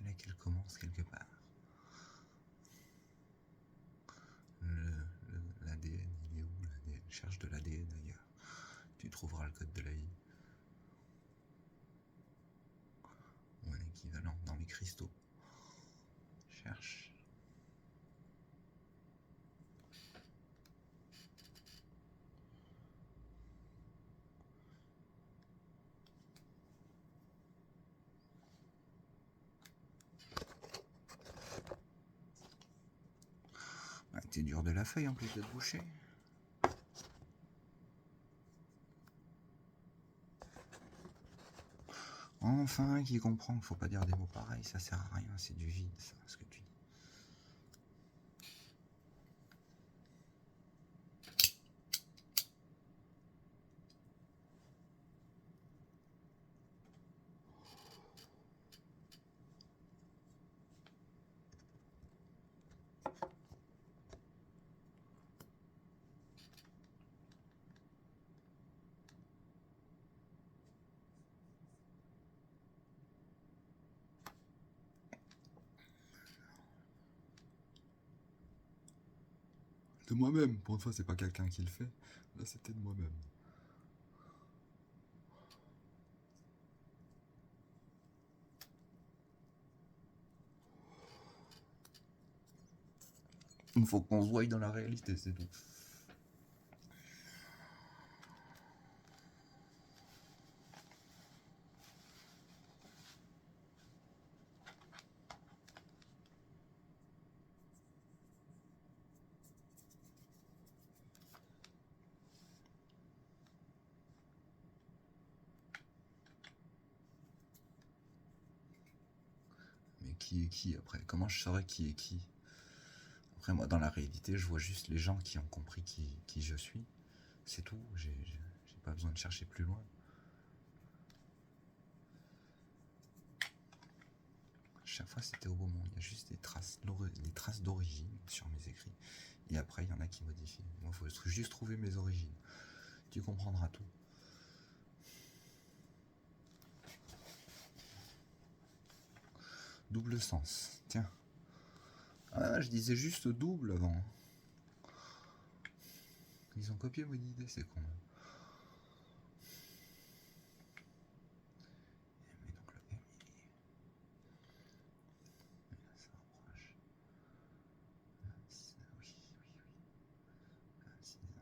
fallait qu'elle commence quelque part. L'ADN, il est où l'ADN? Cherche de l'ADN ailleurs. Tu trouveras le code de la vie. Ou un équivalent dans les cristaux. Cherche. Ah, t'es dur de la feuille en plus de te boucher. Enfin, qui comprend qu'il faut pas dire des mots pareils, ça sert à rien, c'est du vide, ça, ce que tu dis. De moi-même, pour une fois, c'est pas quelqu'un qui le fait. Là, c'était de moi-même. Il faut qu'on se voie dans la réalité, c'est tout. Mais qui est qui après? Comment je saurais qui est qui? Après, moi, dans la réalité, je vois juste les gens qui ont compris qui je suis. C'est tout, j'ai pas besoin de chercher plus loin. Chaque fois, c'était au bon moment. Il y a juste des traces d'origine sur mes écrits. Et après, il y en a qui modifient. Moi, il faut juste trouver mes origines. Tu comprendras tout. Double sens. Tiens. Ah, je disais juste double avant. Ils ont copié mon idée, c'est con. Mais donc le M, là, ça rapproche. Oui. 26 ans.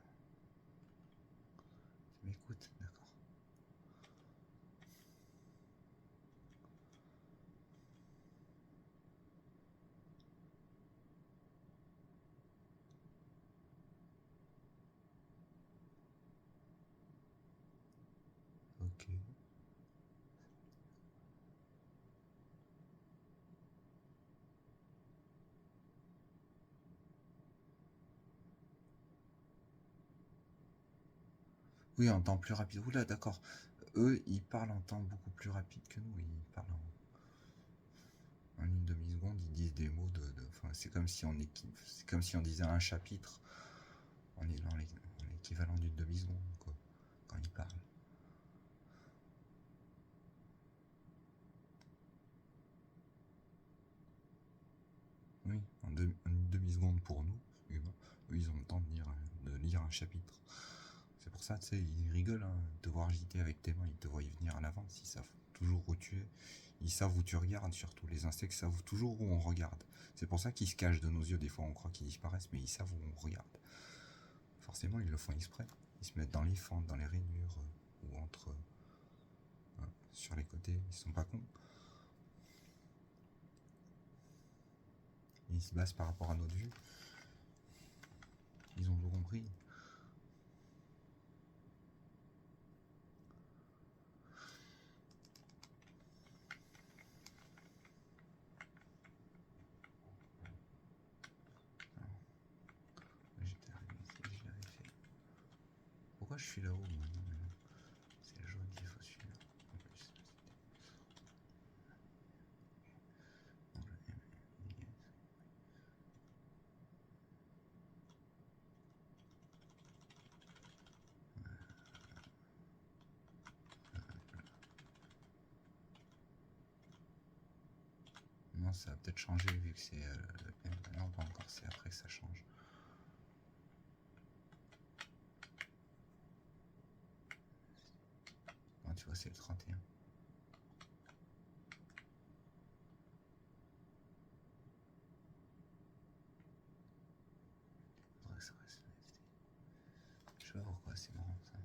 Tu m'écoutes, d'accord. Ok. Oui, en temps plus rapide. Oula, d'accord. Eux, ils parlent en temps beaucoup plus rapide que nous. Ils parlent en une demi-seconde, ils disent des mots enfin, c'est comme si on disait un chapitre en l'équivalent d'une demi-seconde, quoi, quand ils parlent. Oui, en une demi-seconde pour nous, humains. Eux, ils ont le temps de lire un chapitre. C'est pour ça, tu sais, ils rigolent, hein, de te voir agiter avec tes mains, ils te voient y venir à l'avance, ils savent toujours où tu es. Ils savent où tu regardes, surtout. Les insectes savent toujours où on regarde. C'est pour ça qu'ils se cachent de nos yeux. Des fois, on croit qu'ils disparaissent, mais ils savent où on regarde. Forcément, ils le font exprès. Ils se mettent dans les fentes, dans les rainures, ou sur les côtés. Ils sont pas cons. Ils se basent par rapport à notre vue. Ils ont tout compris. J'étais arrivé ici, je l'avais fait. Pourquoi je suis là-haut maintenant? C'est le jaune qu'il faut suivre. En plus, donc le M, il est- Non, ça va peut-être changer vu que c'est non, pas encore, c'est après que ça change. Non, tu vois, c'est le 31. Faudrait que ça reste le FT. Je sais pas pourquoi, c'est marrant ça.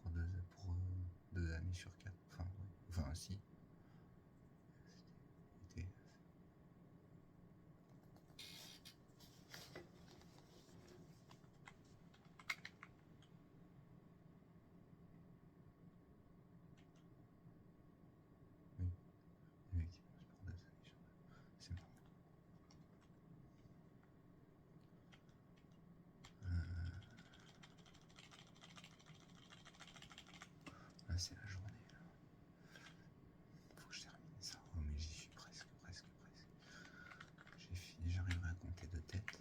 Pour 2 années sur 4. Enfin, si. C'était- Oui, effectivement, c'est pour 2 années sur 4. C'est marrant. Là, c'est la journée. Faut que je termine ça. Oh, mais j'y suis presque. J'ai fini, j'arriverai à compter de tête.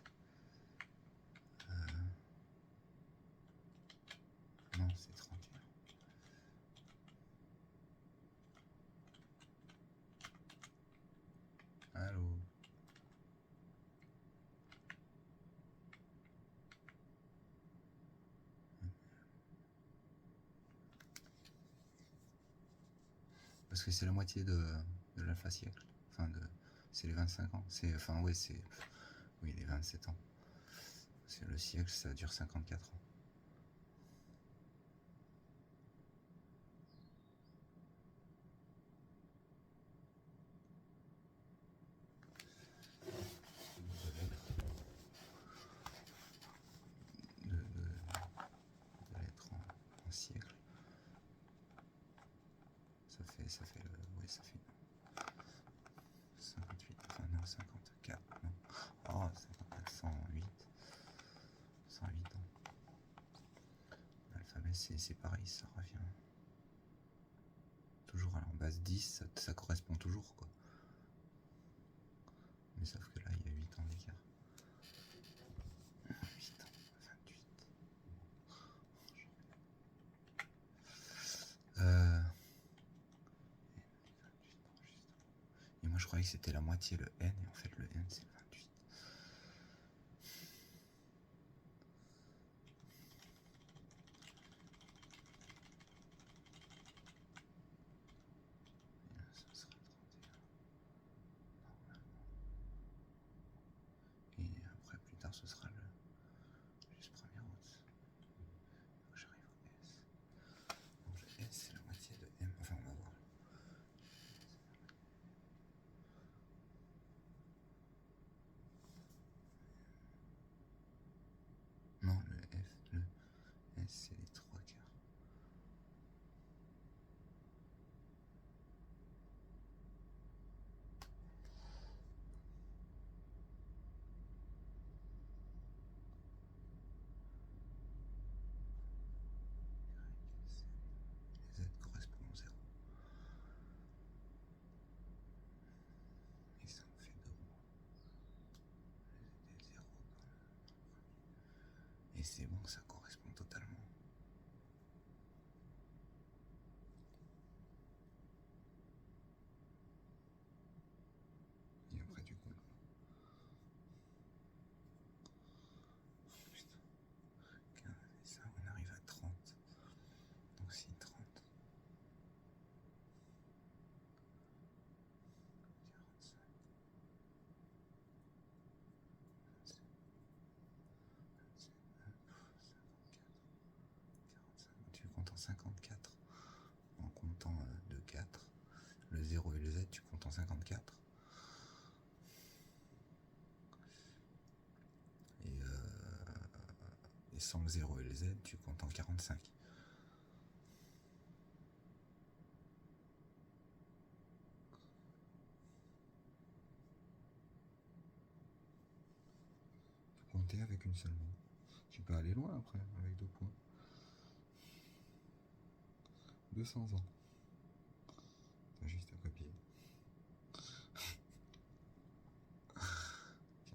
Non, c'est 31. Allô? Parce que c'est la moitié de l'alpha siècle. C'est les 25 ans. Oui, les 27 ans. C'est le siècle, ça dure 54 ans. De lettres en siècle. Ça fait 58, enfin non, 54, non. Oh, 54, 108 ans. L'alphabet, c'est pareil, ça revient. Toujours à la base 10, ça correspond toujours, quoi. Mais sauf que là, il y a 8 ans d'écart. 8 ans, 28. Et moi, je croyais que c'était la moitié le N, et en fait, le N, c'est le 28. Et là, ça sera le 31. Normalement. Et après, plus tard, ce sera le juste 1er août. J'arrive au S. Donc, le S, c'est la moitié de M. Enfin, on va voir. Non, le S, c'est les 3 quarts. Les Z correspondent au 0. Et ça en fait 2 Les 0 Et c'est bon, ça correspond totalement. Et après, du coup, putain, 15, et ça, on arrive à 30. Donc si 30, 45, 27, 57, 45. Tu comptes en 54 en comptant de 4. Le 0 et le Z, tu comptes en 54. Et sans le 0 et le Z, tu comptes en 45. Faut compter avec une seule main. Tu peux aller loin après, avec 2 points. 200 ans. T'as juste à copier.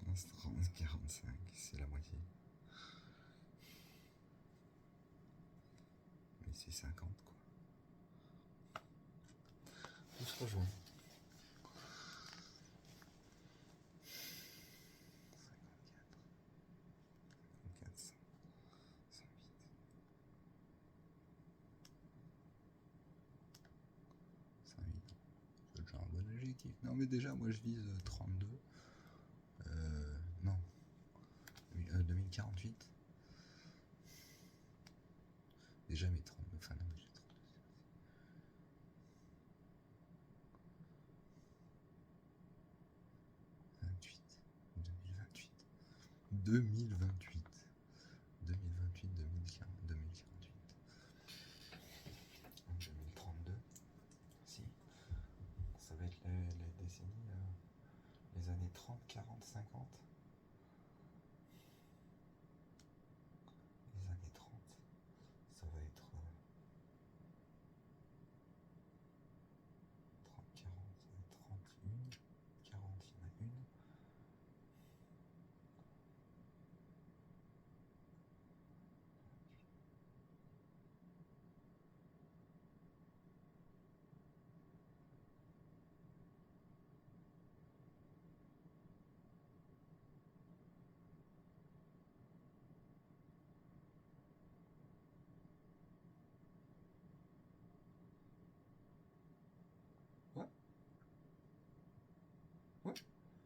15, 30, 45, c'est la moitié. c'est 50 quoi. On se rejoint. 54, 108. C'est déjà un bon objectif. Non mais déjà moi je vise 32. Non. 2048. Déjà mes 32. Enfin non, j'ai 32. 28. 2028.